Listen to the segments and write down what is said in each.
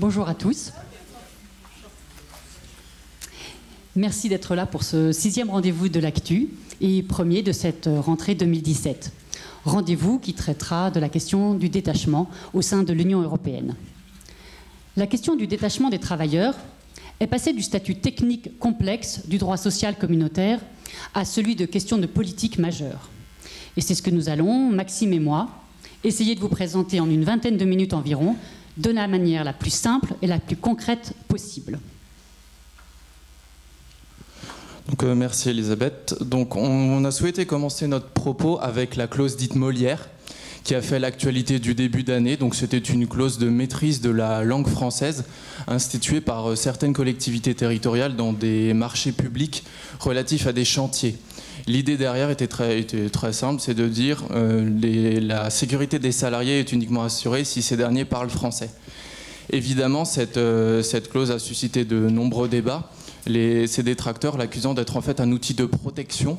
Bonjour à tous. Merci d'être là pour ce 6e rendez-vous de l'Actu et premier de cette rentrée 2017. Rendez-vous qui traitera de la question du détachement au sein de l'Union européenne. La question du détachement des travailleurs est passée du statut technique complexe du droit social communautaire à celui de question de politique majeure. Et c'est ce que nous allons, Maxime et moi, essayer de vous présenter en une vingtaine de minutes environ, de la manière la plus simple et la plus concrète possible. Donc, merci Elisabeth. Donc, on a souhaité commencer notre propos avec la clause dite Molière, qui a fait l'actualité du début d'année. Donc, c'était une clause de maîtrise de la langue française instituée par certaines collectivités territoriales dans des marchés publics relatifs à des chantiers. L'idée derrière était très simple, c'est de dire la sécurité des salariés est uniquement assurée si ces derniers parlent français. Évidemment, cette clause a suscité de nombreux débats. Ses détracteurs l'accusant d'être en fait un outil de protection,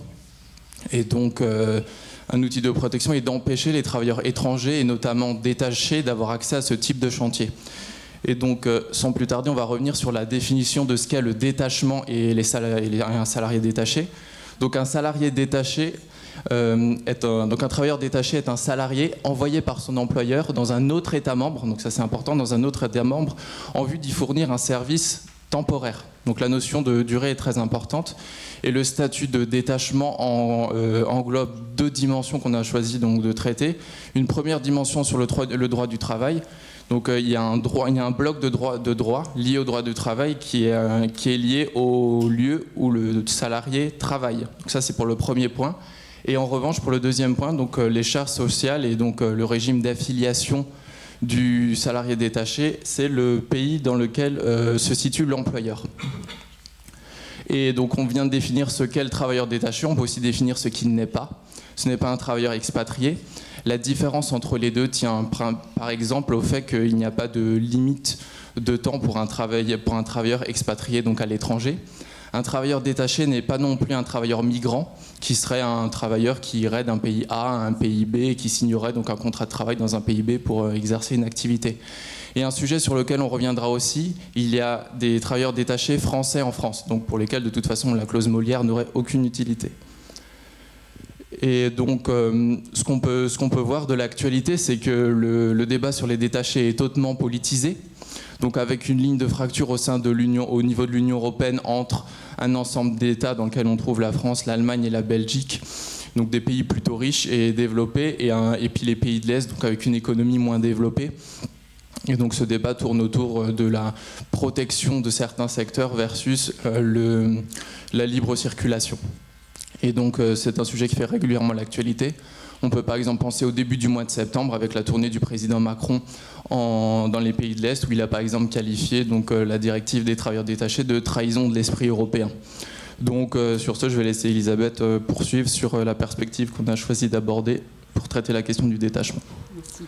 et donc un outil de protection et d'empêcher les travailleurs étrangers et notamment détachés d'avoir accès à ce type de chantier. Et donc, sans plus tarder, on va revenir sur la définition de ce qu'est le détachement et un salarié détaché. Donc, un salarié détaché donc un travailleur détaché est un salarié envoyé par son employeur dans un autre État membre, donc ça c'est important, dans un autre État membre, en vue d'y fournir un service temporaire. Donc la notion de durée est très importante. Et le statut de détachement englobe deux dimensions qu'on a choisi donc de traiter. Une première dimension sur le droit du travail. Donc il y a un bloc de droit lié au droit du travail qui est lié au lieu où le salarié travaille. Donc ça c'est pour le premier point. Et en revanche pour le deuxième point, donc les charges sociales et donc le régime d'affiliation du salarié détaché, c'est le pays dans lequel se situe l'employeur. Et donc on vient de définir ce qu'est le travailleur détaché, on peut aussi définir ce qu'il n'est pas. Ce n'est pas un travailleur expatrié. La différence entre les deux tient par exemple au fait qu'il n'y a pas de limite de temps pour un travailleur expatrié donc à l'étranger. Un travailleur détaché n'est pas non plus un travailleur migrant, qui serait un travailleur qui irait d'un pays A à un pays B et qui signerait donc un contrat de travail dans un pays B pour exercer une activité. Et un sujet sur lequel on reviendra aussi, il y a des travailleurs détachés français en France, donc pour lesquels de toute façon la clause Molière n'aurait aucune utilité. Et donc ce qu'on peut voir de l'actualité, c'est que le débat sur les détachés est hautement politisé. Donc avec une ligne de fracture au niveau de l'Union européenne entre un ensemble d'États dans lequel on trouve la France, l'Allemagne et la Belgique, donc des pays plutôt riches et développés, et puis les pays de l'Est, donc avec une économie moins développée. Et donc ce débat tourne autour de la protection de certains secteurs versus la libre circulation. Et donc c'est un sujet qui fait régulièrement l'actualité. On peut par exemple penser au début du mois de septembre avec la tournée du président Macron dans les pays de l'Est où il a par exemple qualifié donc, la directive des travailleurs détachés de trahison de l'esprit européen. Donc sur ce, je vais laisser Elisabeth poursuivre sur la perspective qu'on a choisi d'aborder pour traiter la question du détachement. Merci.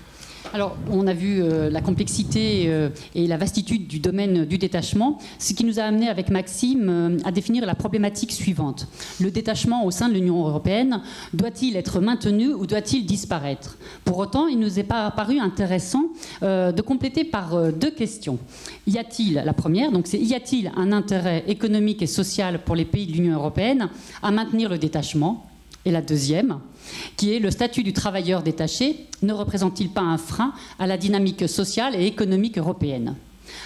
Alors, on a vu la complexité et la vastitude du domaine du détachement, ce qui nous a amené avec Maxime à définir la problématique suivante. Le détachement au sein de l'Union européenne, doit-il être maintenu ou doit-il disparaître? Pour autant, il nous est paru intéressant de compléter par deux questions. Y a-t-il, la première, donc c'est y a-t-il un intérêt économique et social pour les pays de l'Union européenne à maintenir le détachement? Et la deuxième, qui est le statut du travailleur détaché, ne représente-t-il pas un frein à la dynamique sociale et économique européenne?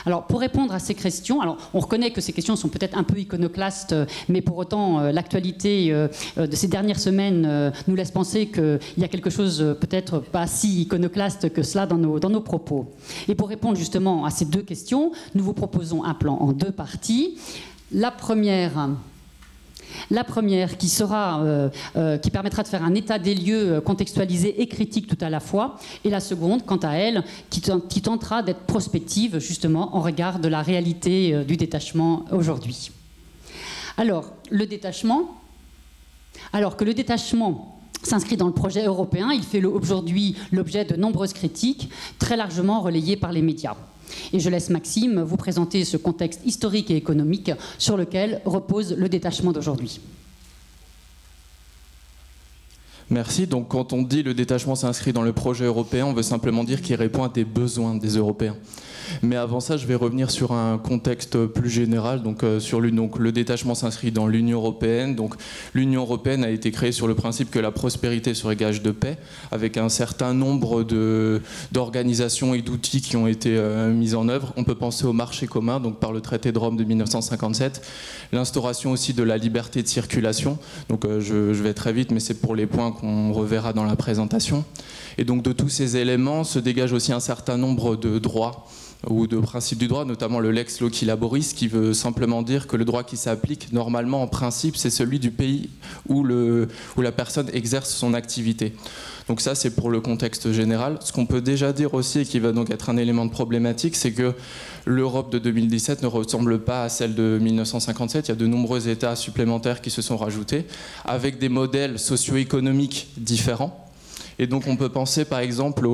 Alors, pour répondre à ces questions, alors on reconnaît que ces questions sont peut-être un peu iconoclastes, mais pour autant, l'actualité de ces dernières semaines nous laisse penser qu'il y a quelque chose peut-être pas si iconoclaste que cela dans nos propos. Et pour répondre justement à ces deux questions, nous vous proposons un plan en deux parties. La première qui permettra de faire un état des lieux contextualisé et critique tout à la fois, et la seconde, quant à elle, qui tentera d'être prospective justement en regard de la réalité du détachement aujourd'hui. Alors que le détachement s'inscrit dans le projet européen, il fait aujourd'hui l'objet de nombreuses critiques, très largement relayées par les médias. Et je laisse Maxime vous présenter ce contexte historique et économique sur lequel repose le détachement d'aujourd'hui. Merci. Donc quand on dit le détachement s'inscrit dans le projet européen, on veut simplement dire qu'il répond à des besoins des Européens. Mais avant ça, je vais revenir sur un contexte plus général. Donc, le détachement s'inscrit dans l'Union européenne. Donc, l'Union européenne a été créée sur le principe que la prospérité serait gage de paix, avec un certain nombre d'organisations et d'outils qui ont été mis en œuvre. On peut penser au marché commun, donc par le traité de Rome de 1957, l'instauration aussi de la liberté de circulation. Donc, je vais très vite, mais c'est pour les points qu'on reverra dans la présentation. Et donc, de tous ces éléments se dégage aussi un certain nombre de droits ou de principes du droit, notamment le lex loci laboris, qui veut simplement dire que le droit qui s'applique normalement en principe, c'est celui du pays où la personne exerce son activité. Donc ça, c'est pour le contexte général. Ce qu'on peut déjà dire aussi, et qui va donc être un élément de problématique, c'est que l'Europe de 2017 ne ressemble pas à celle de 1957. Il y a de nombreux États supplémentaires qui se sont rajoutés, avec des modèles socio-économiques différents. Et donc on peut penser par exemple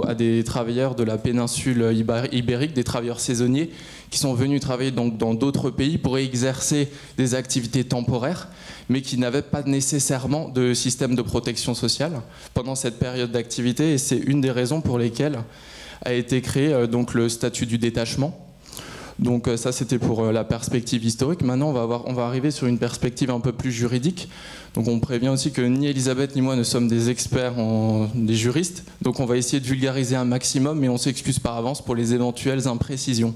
à des travailleurs de la péninsule ibérique, des travailleurs saisonniers qui sont venus travailler donc dans d'autres pays pour exercer des activités temporaires, mais qui n'avaient pas nécessairement de système de protection sociale pendant cette période d'activité. Et c'est une des raisons pour lesquelles a été créé donc le statut du détachement. Donc ça, c'était pour la perspective historique. Maintenant, on va arriver sur une perspective un peu plus juridique. Donc on prévient aussi que ni Elisabeth ni moi ne sommes des experts, des juristes. Donc on va essayer de vulgariser un maximum, mais on s'excuse par avance pour les éventuelles imprécisions.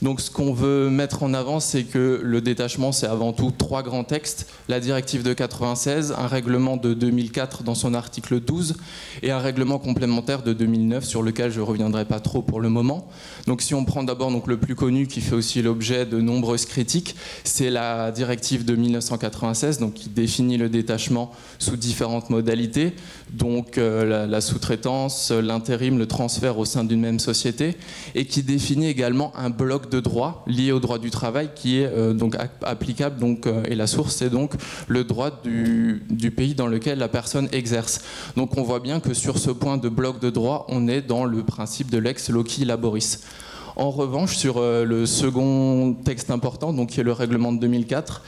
Donc ce qu'on veut mettre en avant, c'est que le détachement, c'est avant tout 3 grands textes. La directive de 96, un règlement de 2004 dans son article 12 et un règlement complémentaire de 2009 sur lequel je ne reviendrai pas trop pour le moment. Donc si on prend d'abord donc, le plus connu qui fait aussi l'objet de nombreuses critiques, c'est la directive de 1996 donc, qui définit le détachement sous différentes modalités, donc la sous-traitance, l'intérim, le transfert au sein d'une même société, et qui définit également un bloc de droit lié au droit du travail qui est donc applicable, donc, et la source c'est donc le droit du pays dans lequel la personne exerce. Donc on voit bien que sur ce point de bloc de droit, on est dans le principe de lex loci laboris. En revanche, sur le second texte important, donc, qui est le règlement de 2004,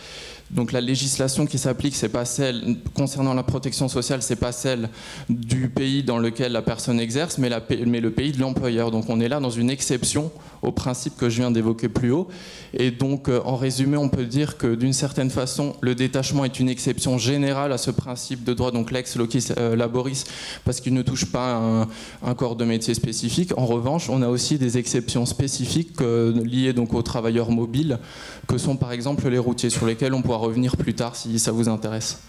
donc la législation qui s'applique, c'est pas celle concernant la protection sociale, c'est pas celle du pays dans lequel la personne exerce, mais le pays de l'employeur. Donc on est là dans une exception au principe que je viens d'évoquer plus haut. Et donc en résumé, on peut dire que d'une certaine façon, le détachement est une exception générale à ce principe de droit, donc lex loci laboris, parce qu'il ne touche pas un corps de métier spécifique. En revanche, on a aussi des exceptions spécifiques liées donc aux travailleurs mobiles, que sont par exemple les routiers, sur lesquels on pourra revenir plus tard si ça vous intéresse.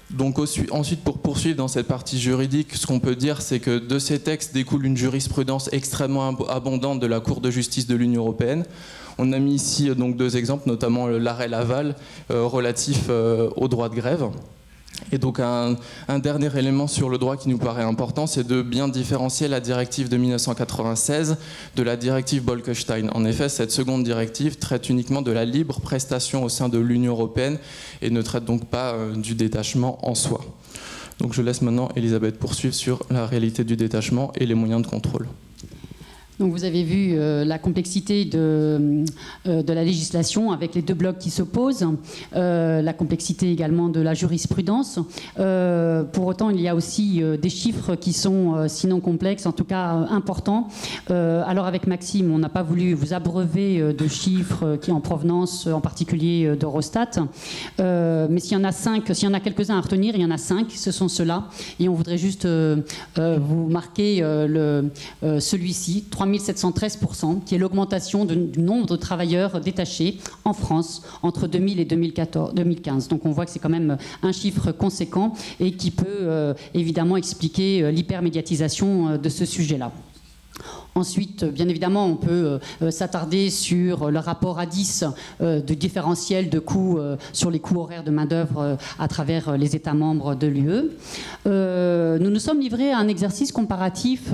Donc ensuite, pour poursuivre dans cette partie juridique, ce qu'on peut dire, c'est que de ces textes découle une jurisprudence extrêmement abondante de la Cour de justice de l'Union européenne. On a mis ici donc 2 exemples, notamment l'arrêt Laval relatif au droit de grève. Et donc un dernier élément sur le droit qui nous paraît important, c'est de bien différencier la directive de 1996 de la directive Bolkestein. En effet, cette seconde directive traite uniquement de la libre prestation au sein de l'Union européenne et ne traite donc pas du détachement en soi. Donc je laisse maintenant Elisabeth poursuivre sur la réalité du détachement et les moyens de contrôle. Donc vous avez vu la complexité de la législation avec les 2 blocs qui s'opposent, la complexité également de la jurisprudence. Pour autant, il y a aussi des chiffres qui sont, sinon complexes, en tout cas importants. Alors avec Maxime, on n'a pas voulu vous abreuver de chiffres qui en provenance en particulier d'Eurostat. Mais s'il y en a 5, s'il y en a quelques-uns à retenir, il y en a 5, ce sont ceux-là. Et on voudrait juste vous marquer celui-ci, 3713%, qui est l'augmentation du nombre de travailleurs détachés en France entre 2000 et 2015. Donc on voit que c'est quand même un chiffre conséquent et qui peut évidemment expliquer l'hypermédiatisation de ce sujet-là. Ensuite, bien évidemment, on peut s'attarder sur le rapport à 10 de différentiel de coûts sur les coûts horaires de main-d'œuvre à travers les États membres de l'UE. Nous nous sommes livrés à un exercice comparatif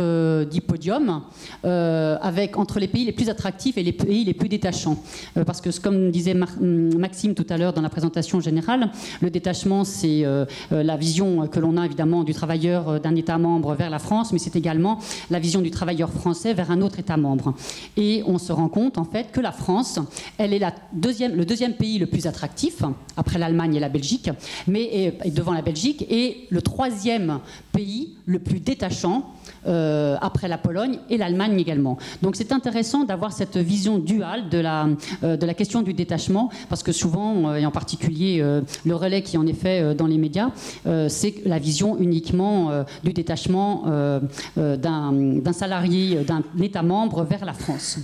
dit podium entre les pays les plus attractifs et les pays les plus détachants. Parce que, comme disait Maxime tout à l'heure dans la présentation générale, le détachement, c'est la vision que l'on a évidemment du travailleur d'un État membre vers la France, mais c'est également la vision du travailleur français transférés vers un autre État membre. Et on se rend compte en fait que la France, elle est le deuxième pays le plus attractif, après l'Allemagne et la Belgique, mais et devant la Belgique, et le troisième pays le plus détachant, après la Pologne et l'Allemagne également. Donc c'est intéressant d'avoir cette vision duale de la question du détachement, parce que souvent, et en particulier le relais qui en est fait dans les médias, c'est la vision uniquement du détachement d'un salarié d'un État membre vers la France.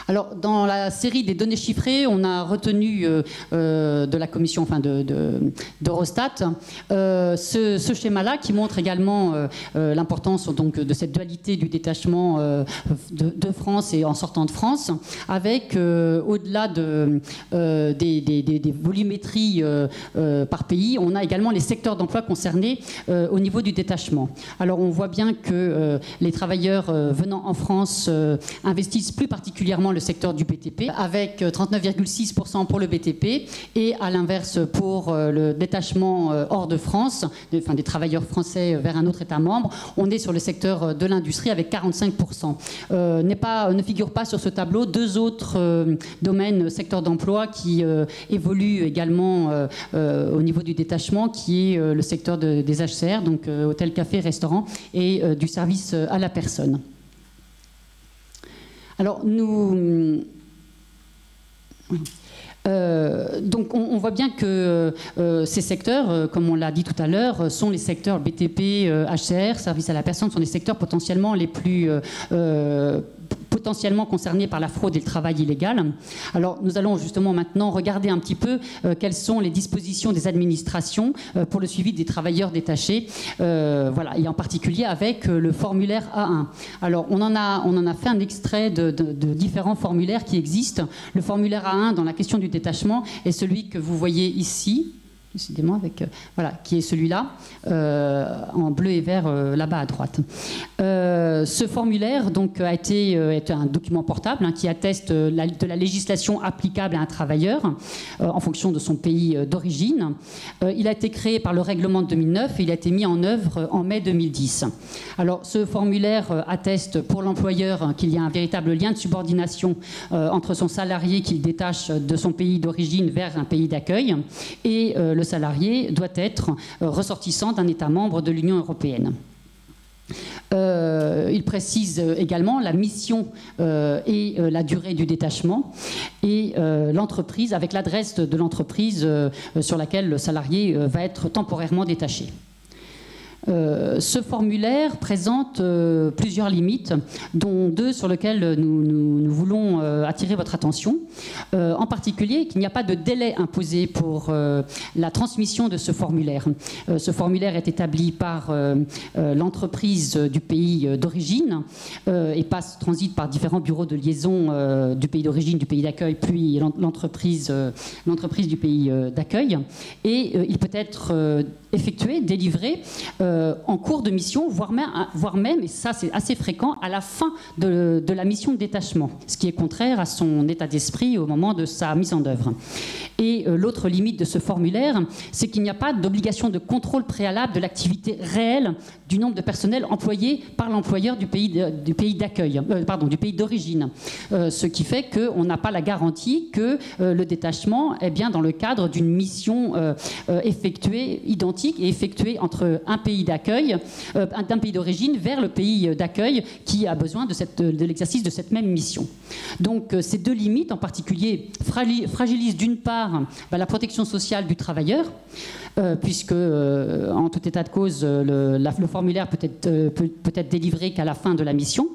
Alors, dans la série des données chiffrées, on a retenu de la commission, enfin d'Eurostat, ce schéma-là qui montre également l'importance donc de cette dualité du détachement de France et en sortant de France, avec au-delà des volumétries par pays, on a également les secteurs d'emploi concernés au niveau du détachement. Alors, on voit bien que les travailleurs venant en France investissent plus particulièrement le secteur du BTP, avec 39,6% pour le BTP, et à l'inverse pour le détachement hors de France, des travailleurs français vers un autre État membre, on est sur le secteur de l'industrie avec 45%. Ne figurent pas sur ce tableau deux autres domaines, secteurs d'emploi qui évoluent également au niveau du détachement, qui est le secteur des HCR, donc hôtel, café, restaurant, et du service à la personne. Alors, donc on voit bien que ces secteurs, comme on l'a dit tout à l'heure, sont les secteurs BTP, HCR, service à la personne, sont les secteurs potentiellement les plus potentiellement concernés par la fraude et le travail illégal. Alors nous allons justement maintenant regarder un petit peu quelles sont les dispositions des administrations pour le suivi des travailleurs détachés, voilà, et en particulier avec le formulaire A1. Alors on en a fait un extrait de différents formulaires qui existent. Le formulaire A1 dans la question du détachement est celui que vous voyez ici, décidément, avec, voilà, qui est celui-là, en bleu et vert, là-bas à droite. Ce formulaire donc, est un document portable qui atteste de la législation applicable à un travailleur en fonction de son pays d'origine. Il a été créé par le règlement de 2009 et il a été mis en œuvre en mai 2010. Alors, ce formulaire atteste pour l'employeur qu'il y a un véritable lien de subordination entre son salarié qu'il détache de son pays d'origine vers un pays d'accueil et le salarié doit être ressortissant d'un État membre de l'Union européenne. Il précise également la mission et la durée du détachement et l'entreprise, avec l'adresse de l'entreprise sur laquelle le salarié va être temporairement détaché. Ce formulaire présente plusieurs limites, dont deux sur lesquelles nous voulons attirer votre attention. En particulier, qu'il n'y a pas de délai imposé pour la transmission de ce formulaire. Ce formulaire est établi par l'entreprise du pays d'origine et transite par différents bureaux de liaison du pays d'origine, du pays d'accueil, puis l'entreprise du pays d'accueil. Et il peut être effectué, délivré en cours de mission, voire même, et ça c'est assez fréquent, à la fin de la mission de détachement, ce qui est contraire à son état d'esprit au moment de sa mise en œuvre. Et l'autre limite de ce formulaire, c'est qu'il n'y a pas d'obligation de contrôle préalable de l'activité réelle du nombre de personnels employés par l'employeur du pays d'accueil, du pays d'origine. Ce qui fait qu'on n'a pas la garantie que le détachement est bien dans le cadre d'une mission effectuée, identique et effectuée entre un pays d'accueil, d'un pays d'origine vers le pays d'accueil qui a besoin de l'exercice de cette même mission. Donc ces deux limites en particulier fragilisent d'une part la protection sociale du travailleur, puisque en tout état de cause le formulaire peut être délivré qu'à la fin de la mission,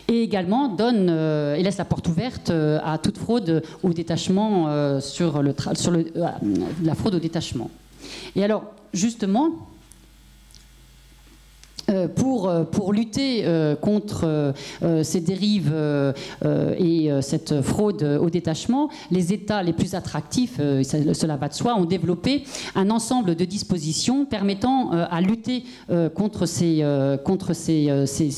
et également donne et laisse la porte ouverte à toute fraude au détachement sur la fraude au détachement. Et alors justement, pour lutter contre ces dérives et cette fraude au détachement, les États les plus attractifs, cela va de soi, ont développé un ensemble de dispositions permettant à lutter contre ces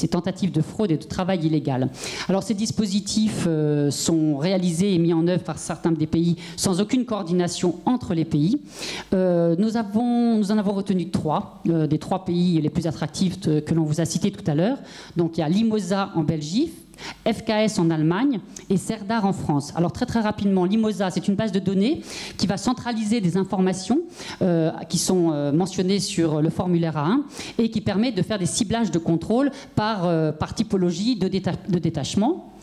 tentatives de fraude et de travail illégal. Alors ces dispositifs sont réalisés et mis en œuvre par certains des pays sans aucune coordination entre les pays. Nous en avons retenu trois, des trois pays les plus attractifs que l'on vous a citées tout à l'heure. Donc il y a Limosa en Belgique, FKS en Allemagne et Cerdar en France. Alors très rapidement, Limosa, c'est une base de données qui va centraliser des informations qui sont mentionnées sur le formulaire A1 et qui permet de faire des ciblages de contrôle par typologie de détachement.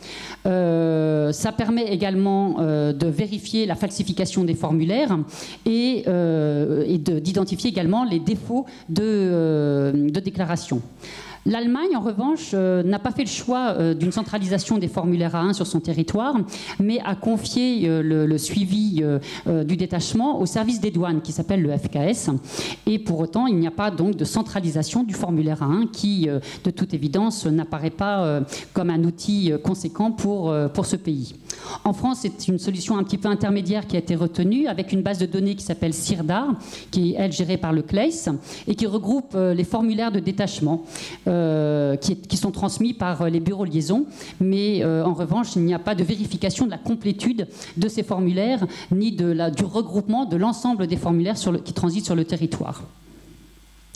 Ça permet également de vérifier la falsification des formulaires et d'identifier également les défauts de déclaration. L'Allemagne, en revanche, n'a pas fait le choix d'une centralisation des formulaires A1 sur son territoire, mais a confié le suivi du détachement au service des douanes, qui s'appelle le FKS. Et pour autant, il n'y a pas donc de centralisation du formulaire A1, qui, de toute évidence, n'apparaît pas comme un outil conséquent pour ce pays. En France, c'est une solution un petit peu intermédiaire qui a été retenue, avec une base de données qui s'appelle CIRDAR, qui est, elle, gérée par le CLEIS, et qui regroupe les formulaires de détachement, qui sont transmis par les bureaux de liaison, mais en revanche, il n'y a pas de vérification de la complétude de ces formulaires, ni du regroupement de l'ensemble des formulaires qui transitent sur le territoire.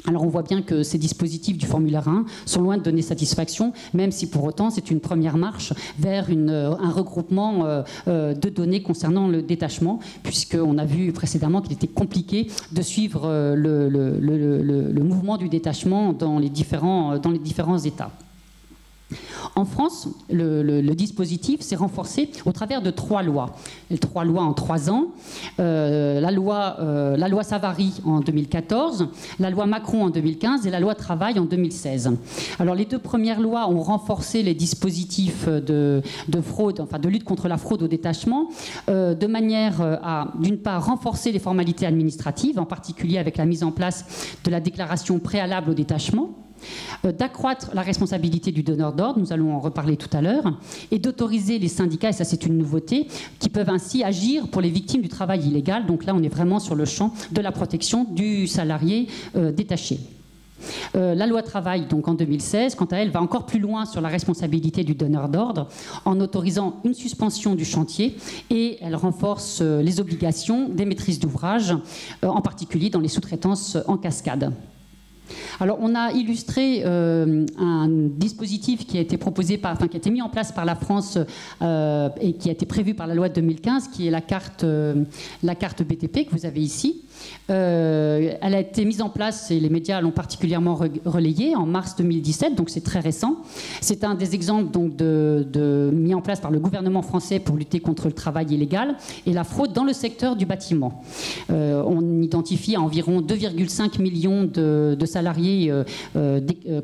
Alors on voit bien que ces dispositifs du formulaire 1 sont loin de donner satisfaction, même si pour autant c'est une première marche vers un regroupement de données concernant le détachement, puisqu'on a vu précédemment qu'il était compliqué de suivre le mouvement du détachement dans les différents États. En France, le dispositif s'est renforcé au travers de 3 lois. 3 lois en 3 ans. La loi Savary en 2014, la loi Macron en 2015 et la loi Travail en 2016. Alors les 2 premières lois ont renforcé les dispositifs de fraude, enfin de lutte contre la fraude au détachement, de manière à, d'une part, renforcer les formalités administratives, en particulier avec la mise en place de la déclaration préalable au détachement, d'accroître la responsabilité du donneur d'ordre, nous allons en reparler tout à l'heure, et d'autoriser les syndicats, et ça c'est une nouveauté, qui peuvent ainsi agir pour les victimes du travail illégal. Donc là on est vraiment sur le champ de la protection du salarié détaché. La loi Travail, donc en 2016, quant à elle, va encore plus loin sur la responsabilité du donneur d'ordre en autorisant une suspension du chantier, et elle renforce les obligations des maîtrises d'ouvrage, en particulier dans les sous-traitances en cascade. Alors, on a illustré un dispositif qui a été proposé qui a été mis en place par la France et qui a été prévu par la loi de 2015, qui est la carte BTP que vous avez ici. Elle a été mise en place, et les médias l'ont particulièrement relayée, en mars 2017, donc c'est très récent. C'est un des exemples donc, mis en place par le gouvernement français pour lutter contre le travail illégal et la fraude dans le secteur du bâtiment. On identifie environ 2,5 millions de salariés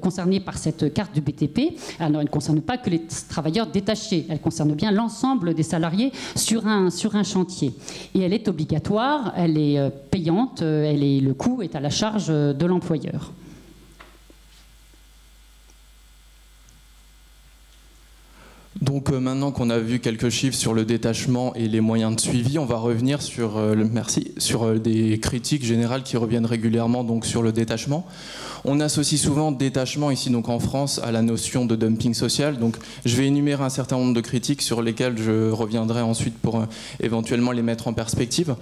concernés par cette carte du BTP. Alors, elle ne concerne pas que les travailleurs détachés, elle concerne bien l'ensemble des salariés sur un chantier. Et elle est obligatoire, elle est payante, le coût est à la charge de l'employeur. Donc maintenant qu'on a vu quelques chiffres sur le détachement et les moyens de suivi, on va revenir sur des critiques générales qui reviennent régulièrement donc, sur le détachement. On associe souvent détachement ici donc en France à la notion de dumping social. Donc je vais énumérer un certain nombre de critiques sur lesquelles je reviendrai ensuite pour éventuellement les mettre en perspective.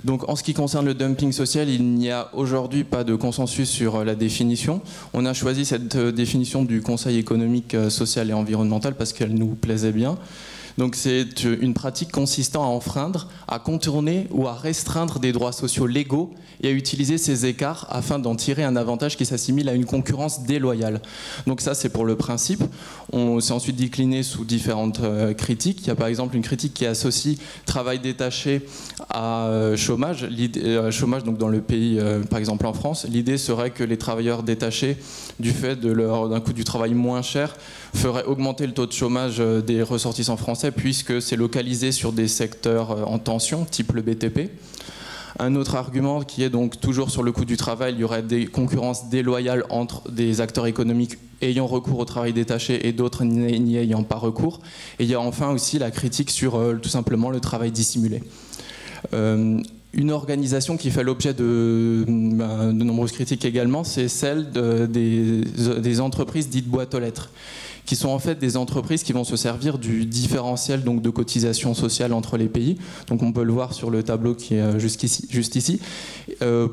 Donc en ce qui concerne le dumping social, il n'y a aujourd'hui pas de consensus sur la définition. On a choisi cette définition du Conseil économique, social et environnemental parce qu'elle nous plaisait bien. Donc c'est une pratique consistant à enfreindre, à contourner ou à restreindre des droits sociaux légaux et à utiliser ces écarts afin d'en tirer un avantage qui s'assimile à une concurrence déloyale. Donc ça c'est pour le principe. On s'est ensuite décliné sous différentes critiques. Il y a par exemple une critique qui associe travail détaché à chômage. Chômage donc dans le pays, par exemple en France. L'idée serait que les travailleurs détachés, du fait d'un coût du travail moins cher, ferait augmenter le taux de chômage des ressortissants français puisque c'est localisé sur des secteurs en tension, type le BTP. Un autre argument qui est donc toujours sur le coût du travail, il y aurait des concurrences déloyales entre des acteurs économiques ayant recours au travail détaché et d'autres n'y ayant pas recours. Et il y a enfin aussi la critique sur tout simplement le travail dissimulé. Une organisation qui fait l'objet de nombreuses critiques également, c'est celle des entreprises dites boîtes aux lettres, qui sont en fait des entreprises qui vont se servir du différentiel donc, de cotisation sociale entre les pays. Donc on peut le voir sur le tableau qui est juste ici,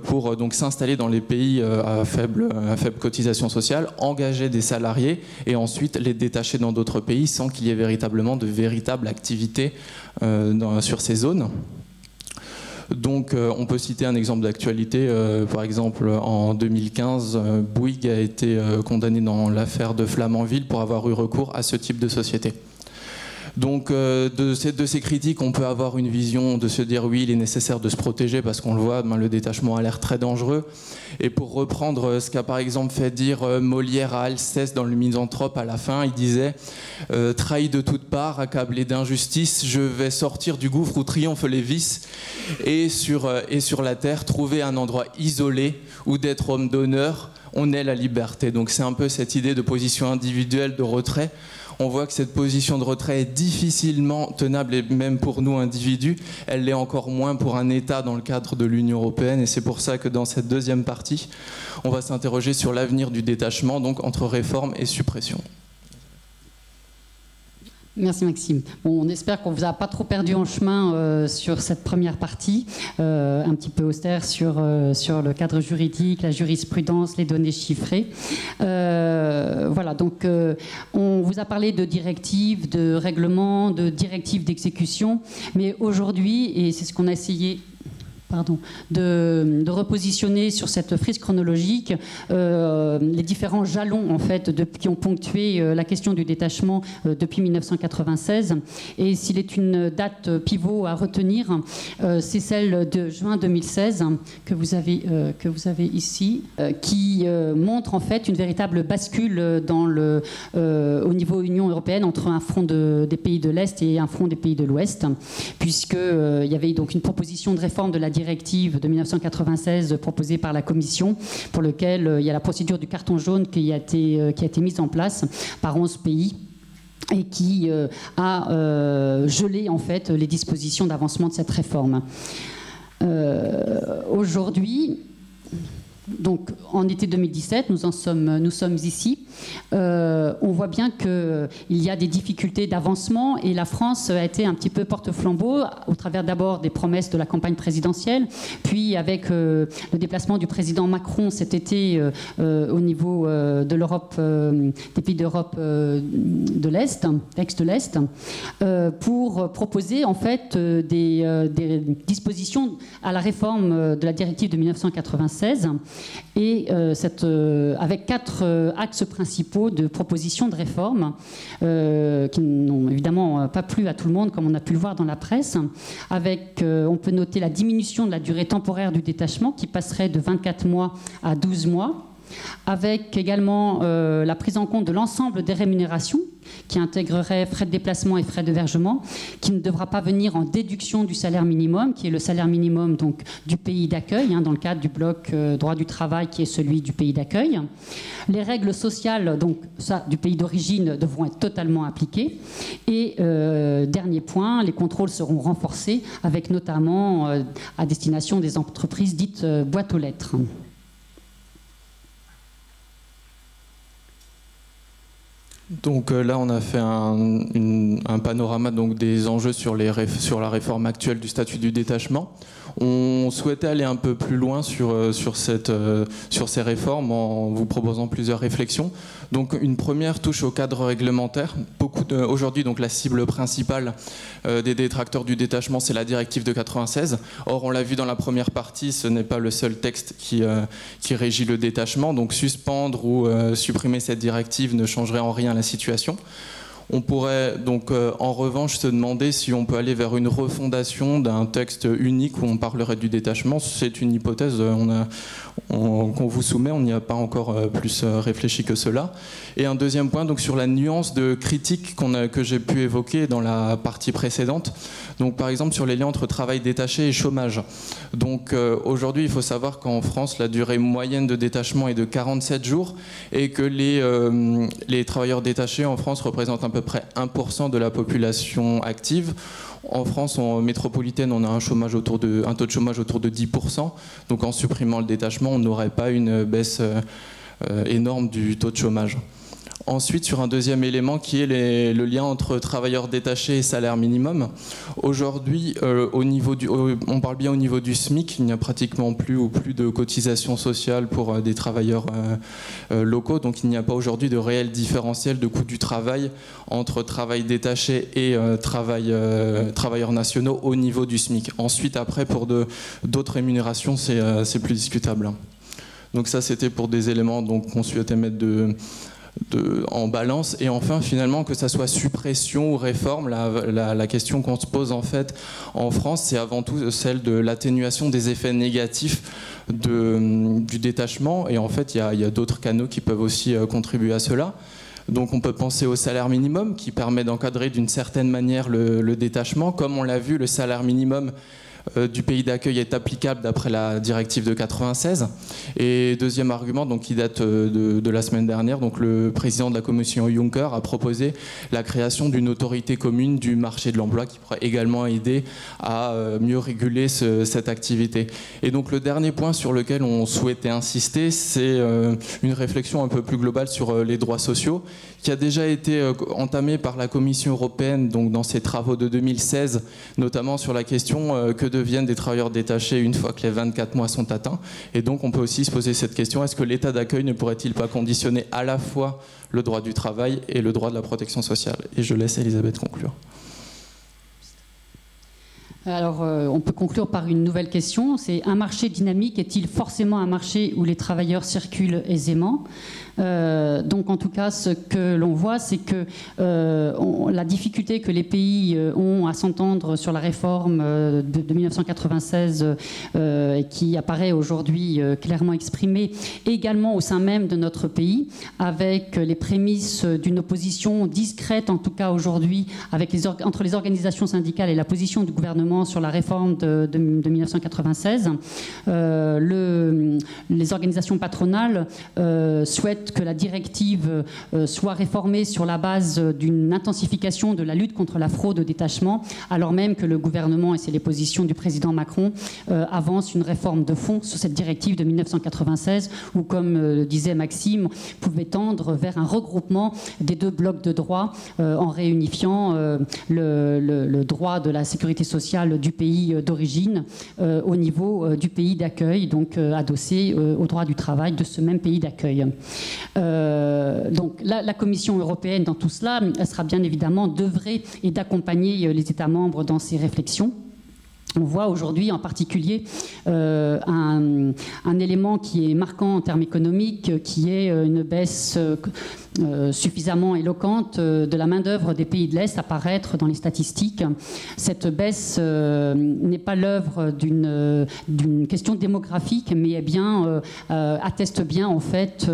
pour donc s'installer dans les pays à faible cotisation sociale, engager des salariés et ensuite les détacher dans d'autres pays sans qu'il y ait véritablement de véritable activité sur ces zones. Donc on peut citer un exemple d'actualité, par exemple en 2015, Bouygues a été condamné dans l'affaire de Flamanville pour avoir eu recours à ce type de société. Donc de ces critiques, on peut avoir une vision de se dire oui, il est nécessaire de se protéger parce qu'on le voit, le détachement a l'air très dangereux. Et pour reprendre ce qu'a par exemple fait dire Molière à Alceste dans le Misanthrope à la fin, il disait trahi de toutes parts, accablé d'injustice, je vais sortir du gouffre où triomphent les vices et sur la terre trouver un endroit isolé où d'être homme d'honneur, on est la liberté. Donc c'est un peu cette idée de position individuelle, de retrait. On voit que cette position de retrait est difficilement tenable, et même pour nous individus, elle l'est encore moins pour un État dans le cadre de l'Union européenne. Et c'est pour ça que dans cette deuxième partie, on va s'interroger sur l'avenir du détachement, donc entre réforme et suppression. Merci Maxime. Bon, on espère qu'on ne vous a pas trop perdu en chemin sur cette première partie, un petit peu austère sur le cadre juridique, la jurisprudence, les données chiffrées. Voilà, donc on vous a parlé de directives, de règlements, de directives d'exécution, mais aujourd'hui, et c'est ce qu'on a essayé de repositionner sur cette frise chronologique les différents jalons en fait, qui ont ponctué la question du détachement depuis 1996. Et s'il est une date pivot à retenir, c'est celle de juin 2016 que vous avez ici, qui montre en fait une véritable bascule au niveau Union européenne entre un front des pays de l'Est et un front des pays de l'Ouest, puisqu'il y avait donc une proposition de réforme de la directive de 1996 proposée par la Commission, pour lequel il y a la procédure du carton jaune qui a été mise en place par 11 pays et qui a gelé en fait les dispositions d'avancement de cette réforme. Aujourd'hui, donc en été 2017, nous sommes ici. On voit bien qu'il y a des difficultés d'avancement et la France a été un petit peu porte-flambeau au travers d'abord des promesses de la campagne présidentielle, puis avec le déplacement du président Macron cet été au niveau de l'Europe, des pays d'Europe de l'Est, ex de l'Est, pour proposer en fait des dispositions à la réforme de la directive de 1996. Et avec 4 axes principaux de propositions de réforme qui n'ont évidemment pas plu à tout le monde, comme on a pu le voir dans la presse. On peut noter la diminution de la durée temporaire du détachement qui passerait de 24 mois à 12 mois. Avec également la prise en compte de l'ensemble des rémunérations qui intégrerait frais de déplacement et frais d'hébergement, qui ne devra pas venir en déduction du salaire minimum, qui est le salaire minimum donc, du pays d'accueil, dans le cadre du bloc droit du travail qui est celui du pays d'accueil. Les règles sociales donc, du pays d'origine devront être totalement appliquées. Et dernier point, les contrôles seront renforcés, avec notamment à destination des entreprises dites boîtes aux lettres. Donc là, on a fait un panorama donc, des enjeux sur la réforme actuelle du statut du détachement. On souhaitait aller un peu plus loin sur ces réformes en vous proposant plusieurs réflexions. Donc une première touche au cadre réglementaire. Aujourd'hui, donc la cible principale des détracteurs du détachement, c'est la directive de 96. Or, on l'a vu dans la première partie, ce n'est pas le seul texte qui régit le détachement. Donc suspendre ou supprimer cette directive ne changerait en rien la situation. On pourrait donc en revanche se demander si on peut aller vers une refondation d'un texte unique où on parlerait du détachement. C'est une hypothèse qu'on vous soumet, on n'y a pas encore plus réfléchi que cela. Et un deuxième point donc, sur la nuance de critique que j'ai pu évoquer dans la partie précédente. Donc, par exemple sur les liens entre travail détaché et chômage. Donc aujourd'hui il faut savoir qu'en France la durée moyenne de détachement est de 47 jours et que les travailleurs détachés en France représentent à peu près 1% de la population active. En France, en métropolitaine, on a un taux de chômage autour de 10%. Donc en supprimant le détachement, on n'aurait pas une baisse énorme du taux de chômage. Ensuite, sur un deuxième élément qui est le lien entre travailleurs détachés et salaire minimum. Aujourd'hui, on parle bien au niveau du SMIC, il n'y a pratiquement plus de cotisations sociales pour des travailleurs locaux, donc il n'y a pas aujourd'hui de réel différentiel de coût du travail entre travail détaché et travailleurs nationaux au niveau du SMIC. Ensuite, après, pour d'autres rémunérations, c'est plus discutable. Donc ça, c'était pour des éléments qu'on souhaitait mettre en balance. Et enfin, finalement, que ça soit suppression ou réforme, la question qu'on se pose en fait en France, c'est avant tout celle de l'atténuation des effets négatifs du détachement. Et en fait, il y a d'autres canaux qui peuvent aussi contribuer à cela. Donc on peut penser au salaire minimum qui permet d'encadrer d'une certaine manière le détachement. Comme on l'a vu, le salaire minimum du pays d'accueil est applicable d'après la directive de 96. Et deuxième argument, donc, qui date de la semaine dernière, donc le président de la commission Juncker a proposé la création d'une autorité commune du marché de l'emploi qui pourrait également aider à mieux réguler cette activité. Et donc le dernier point sur lequel on souhaitait insister, c'est une réflexion un peu plus globale sur les droits sociaux qui a déjà été entamée par la Commission européenne donc dans ses travaux de 2016, notamment sur la question que deviennent des travailleurs détachés une fois que les 24 mois sont atteints. Et donc on peut aussi se poser cette question, est-ce que l'état d'accueil ne pourrait-il pas conditionner à la fois le droit du travail et le droit de la protection sociale? Et je laisse Elisabeth conclure. Alors, on peut conclure par une nouvelle question. C'est un marché dynamique est-il forcément un marché où les travailleurs circulent aisément ? Donc, en tout cas, ce que l'on voit, c'est que la difficulté que les pays ont à s'entendre sur la réforme de 1996 et qui apparaît aujourd'hui clairement exprimée également au sein même de notre pays, avec les prémices d'une opposition discrète, en tout cas aujourd'hui, entre les organisations syndicales et la position du gouvernement sur la réforme de 1996. Les organisations patronales souhaitent que la directive soit réformée sur la base d'une intensification de la lutte contre la fraude au détachement, alors même que le gouvernement, et c'est les positions du président Macron, avance une réforme de fond sur cette directive de 1996, où, comme disait Maxime, pouvait tendre vers un regroupement des deux blocs de droit en réunifiant le droit de la sécurité sociale du pays d'origine au niveau du pays d'accueil, donc adossé au droit du travail de ce même pays d'accueil. Donc la Commission européenne, dans tout cela, elle sera bien évidemment d'œuvrer et d'accompagner les États membres dans ces réflexions. On voit aujourd'hui en particulier un élément qui est marquant en termes économiques, qui est une baisse suffisamment éloquente de la main-d'œuvre des pays de l'Est apparaître dans les statistiques. Cette baisse n'est pas l'œuvre d'une question démographique, mais atteste bien en fait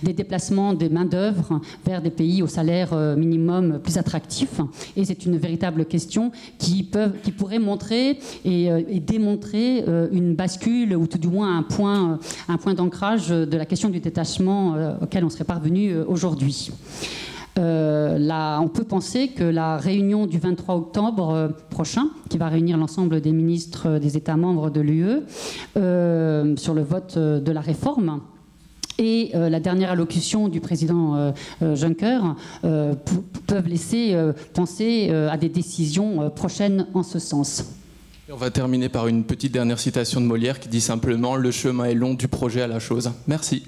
des déplacements des main-d'œuvre vers des pays au salaire minimum plus attractif. Et c'est une véritable question qui pourrait montrer et démontrer une bascule ou tout du moins un point d'ancrage de la question du détachement auquel on serait parvenu aujourd'hui. On peut penser que la réunion du 23 octobre prochain, qui va réunir l'ensemble des ministres des États membres de l'UE sur le vote de la réforme, et la dernière allocution du président Juncker peuvent laisser penser à des décisions prochaines en ce sens. On va terminer par une petite dernière citation de Molière qui dit simplement « Le chemin est long du projet à la chose ». Merci.